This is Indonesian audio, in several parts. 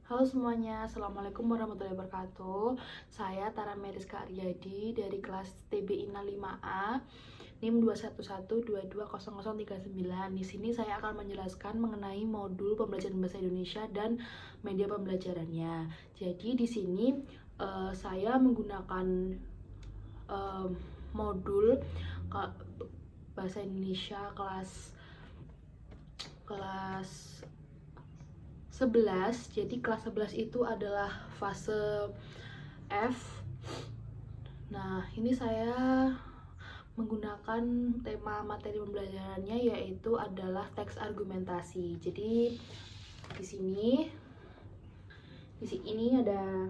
Halo semuanya, Assalamualaikum warahmatullahi wabarakatuh. Saya Tara Meriska Aryadi dari kelas TBI 05A, NIM 211220039. Di sini saya akan menjelaskan mengenai modul pembelajaran bahasa Indonesia dan media pembelajarannya. Jadi di sini saya menggunakan eh, modul bahasa Indonesia kelas 11. Jadi kelas 11 itu adalah fase F. Nah, ini saya menggunakan tema materi pembelajarannya yaitu adalah teks argumentasi. Jadi di sini ada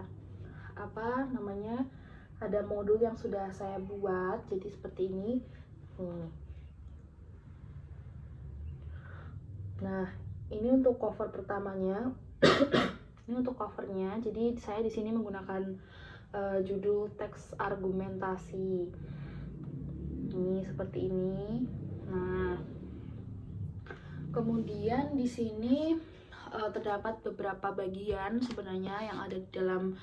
apa namanya? Ada modul yang sudah saya buat. Jadi seperti ini. Nah, ini untuk cover pertamanya. Ini untuk covernya. Jadi saya di sini menggunakan judul teks argumentasi. Ini seperti ini. Nah, kemudian di sini terdapat beberapa bagian sebenarnya yang ada di dalam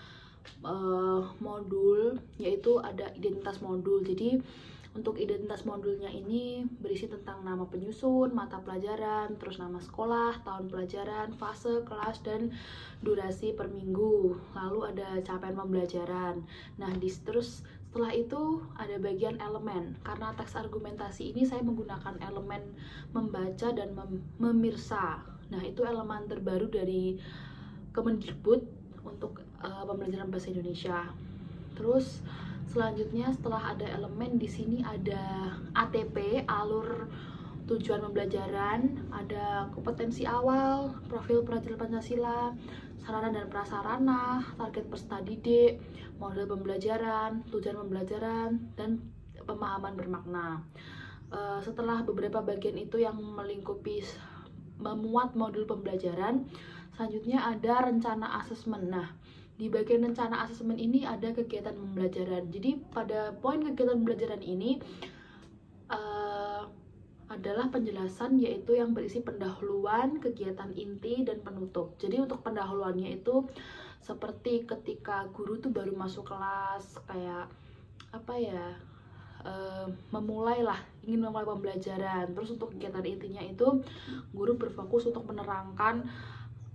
modul, yaitu ada identitas modul. Jadi untuk identitas modulnya ini berisi tentang nama penyusun, mata pelajaran, terus nama sekolah, tahun pelajaran, fase, kelas, dan durasi per minggu. Lalu ada capaian pembelajaran. Nah, terus setelah itu ada bagian elemen. Karena teks argumentasi ini saya menggunakan elemen membaca dan memirsa. Nah, itu elemen terbaru dari Kemendikbud untuk pembelajaran bahasa Indonesia. Terus selanjutnya setelah ada elemen di sini ada ATP, alur tujuan pembelajaran, ada kompetensi awal, profil pelajar Pancasila, sarana dan prasarana, target peserta didik, model pembelajaran, tujuan pembelajaran, dan pemahaman bermakna. Setelah beberapa bagian itu yang memuat modul pembelajaran, selanjutnya ada rencana asesmen. Nah, di bagian rencana asesmen ini ada kegiatan pembelajaran. Jadi pada poin kegiatan pembelajaran ini adalah penjelasan, yaitu yang berisi pendahuluan, kegiatan inti, dan penutup. Jadi untuk pendahuluannya itu seperti ketika guru tuh baru masuk kelas, kayak apa ya, ingin memulai pembelajaran. Terus untuk kegiatan intinya itu guru berfokus untuk menerangkan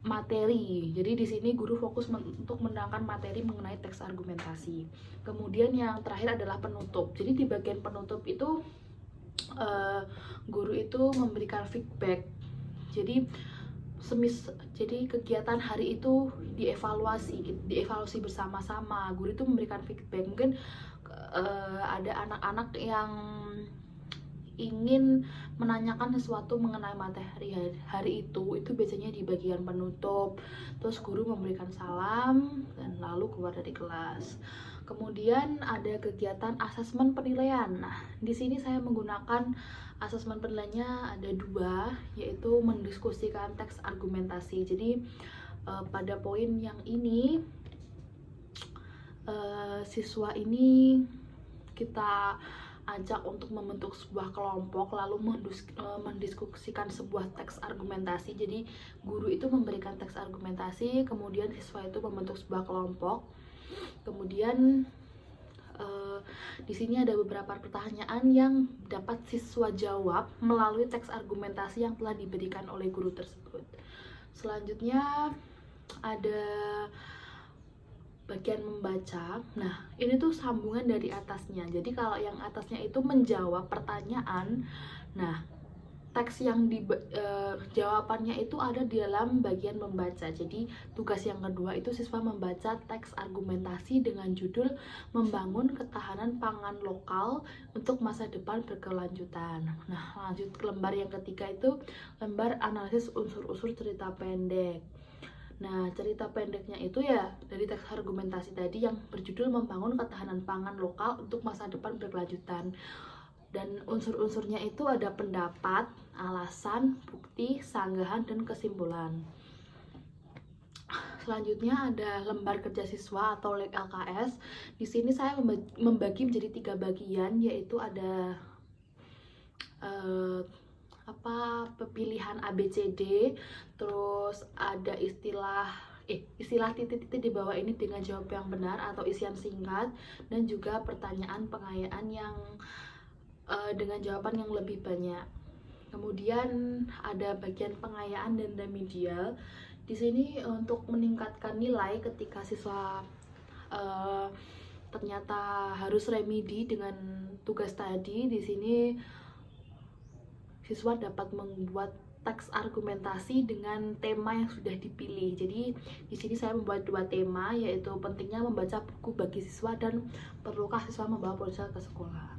materi. Jadi di sini guru fokus untuk menerangkan materi mengenai teks argumentasi. Kemudian yang terakhir adalah penutup. Jadi di bagian penutup itu guru itu memberikan feedback. Jadi jadi kegiatan hari itu dievaluasi bersama-sama. Guru itu memberikan feedback. Mungkin ada anak-anak yang ingin menanyakan sesuatu mengenai materi hari itu biasanya di bagian penutup. Terus guru memberikan salam dan lalu keluar dari kelas. Kemudian ada kegiatan asesmen penilaian. Nah, di sini saya menggunakan asesmen penilaiannya ada dua, yaitu mendiskusikan teks argumentasi. Jadi pada poin yang ini siswa ini kita ajak untuk membentuk sebuah kelompok lalu mendiskusikan sebuah teks argumentasi. Jadi guru itu memberikan teks argumentasi, kemudian siswa itu membentuk sebuah kelompok. Kemudian di sini ada beberapa pertanyaan yang dapat siswa jawab melalui teks argumentasi yang telah diberikan oleh guru tersebut. Selanjutnya ada bagian membaca. Nah, ini tuh sambungan dari atasnya. Jadi kalau yang atasnya itu menjawab pertanyaan, nah teks yang jawabannya itu ada di dalam bagian membaca. Jadi tugas yang kedua itu siswa membaca teks argumentasi dengan judul Membangun Ketahanan Pangan Lokal untuk Masa Depan Berkelanjutan. Nah, lanjut ke lembar yang ketiga itu lembar analisis unsur-unsur cerita pendek. Nah, cerita pendeknya itu ya dari teks argumentasi tadi yang berjudul Membangun Ketahanan Pangan Lokal untuk Masa Depan Berkelanjutan. Dan unsur-unsurnya itu ada pendapat, alasan, bukti, sanggahan, dan kesimpulan. Selanjutnya ada lembar kerja siswa atau LKS. Di sini saya membagi menjadi 3 bagian, yaitu ada pemilihan ABCD, terus ada istilah istilah titik-titik di bawah ini dengan jawab yang benar atau isian singkat, dan juga pertanyaan pengayaan yang dengan jawaban yang lebih banyak. Kemudian ada bagian pengayaan dan remedial. Di sini untuk meningkatkan nilai ketika siswa ternyata harus remedi dengan tugas tadi, di sini siswa dapat membuat teks argumentasi dengan tema yang sudah dipilih. Jadi di sini saya membuat 2 tema, yaitu pentingnya membaca buku bagi siswa dan perlukah siswa membawa ponsel ke sekolah.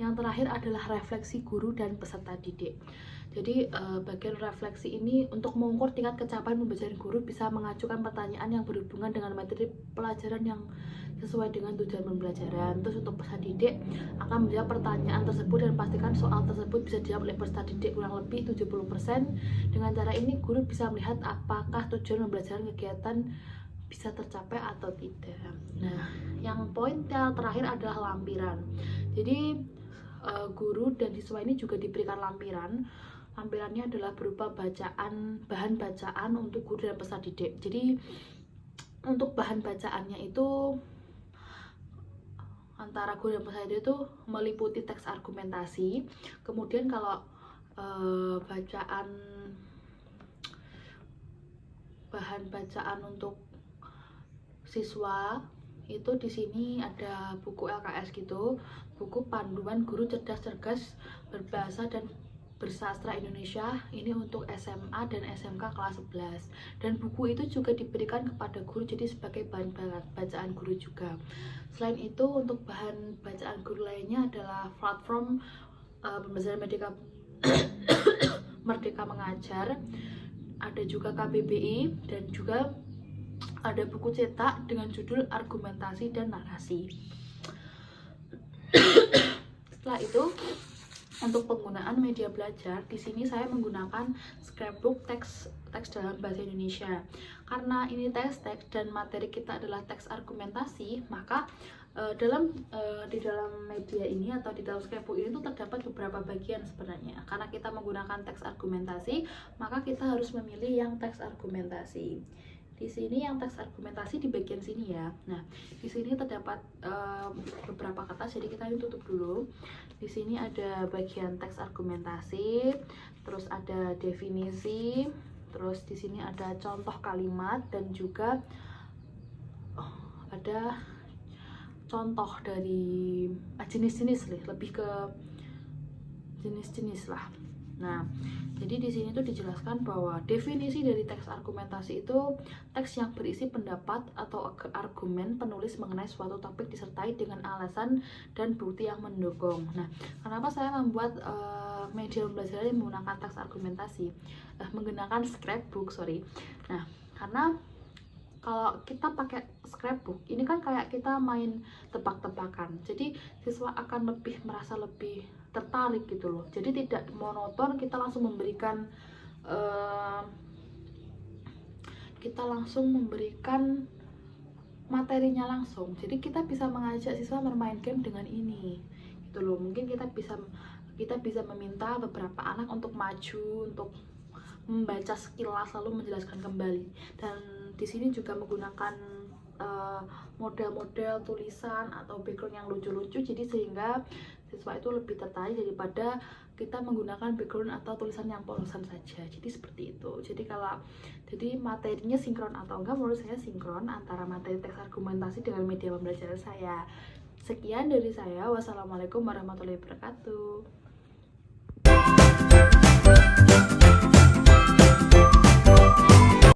Yang terakhir adalah refleksi guru dan peserta didik. Jadi bagian refleksi ini untuk mengukur tingkat kecapaian pembelajaran guru bisa mengajukan pertanyaan yang berhubungan dengan materi pelajaran yang sesuai dengan tujuan pembelajaran. Terus untuk peserta didik akan menjawab pertanyaan tersebut dan pastikan soal tersebut bisa dijawab oleh peserta didik kurang lebih 70%. Dengan cara ini guru bisa melihat apakah tujuan pembelajaran kegiatan bisa tercapai atau tidak. Nah, yang poin terakhir adalah lampiran. Jadi guru dan siswa ini juga diberikan lampiran. Lampirannya adalah berupa bahan bacaan untuk guru dan peserta didik. Jadi untuk bahan bacaannya itu antara guru dan peserta didik itu meliputi teks argumentasi. Kemudian kalau bahan bacaan untuk siswa itu di sini ada buku LKS gitu, buku panduan guru cerdas berbahasa dan bersastra Indonesia, ini untuk SMA dan SMK kelas 11. Dan buku itu juga diberikan kepada guru, jadi sebagai bahan bacaan guru juga. Selain itu, untuk bahan bacaan guru lainnya adalah platform pembelajaran Merdeka Mengajar, ada juga KBBI, dan juga ada buku cetak dengan judul argumentasi dan narasi. Setelah itu, untuk penggunaan media belajar, di sini saya menggunakan scrapbook teks dalam bahasa Indonesia. Karena ini teks dan materi kita adalah teks argumentasi, maka di dalam media ini atau di dalam scrapbook ini tuh terdapat beberapa bagian sebenarnya. Karena kita menggunakan teks argumentasi, maka kita harus memilih yang teks argumentasi. Di sini yang teks argumentasi di bagian sini ya. Nah, di sini terdapat beberapa kata, jadi kita ini tutup dulu. Di sini ada bagian teks argumentasi, terus ada definisi, terus di sini ada contoh kalimat, dan juga ada contoh dari jenis-jenis, lebih ke jenis-jenis lah. Nah, jadi di sini tuh dijelaskan bahwa definisi dari teks argumentasi itu teks yang berisi pendapat atau argumen penulis mengenai suatu topik disertai dengan alasan dan bukti yang mendukung. Nah, kenapa saya membuat media pembelajaran yang menggunakan teks argumentasi, menggunakan scrapbook, Nah, karena kalau kita pakai scrapbook, ini kan kayak kita main tebak-tebakan. Jadi siswa akan merasa lebih tertarik gitu loh. Jadi tidak monoton, kita langsung memberikan materinya langsung. Jadi kita bisa mengajak siswa bermain game dengan ini gitu loh. Mungkin kita bisa meminta beberapa anak untuk maju, untuk membaca sekilas lalu menjelaskan kembali. Dan di sini juga menggunakan model-model tulisan atau background yang lucu-lucu, jadi sehingga siswa itu lebih tertarik daripada kita menggunakan background atau tulisan yang polosan saja. Jadi seperti itu. Jadi materinya sinkron atau enggak, menurut saya sinkron antara materi teks argumentasi dengan media pembelajaran saya. Sekian dari saya. Wassalamualaikum warahmatullahi wabarakatuh.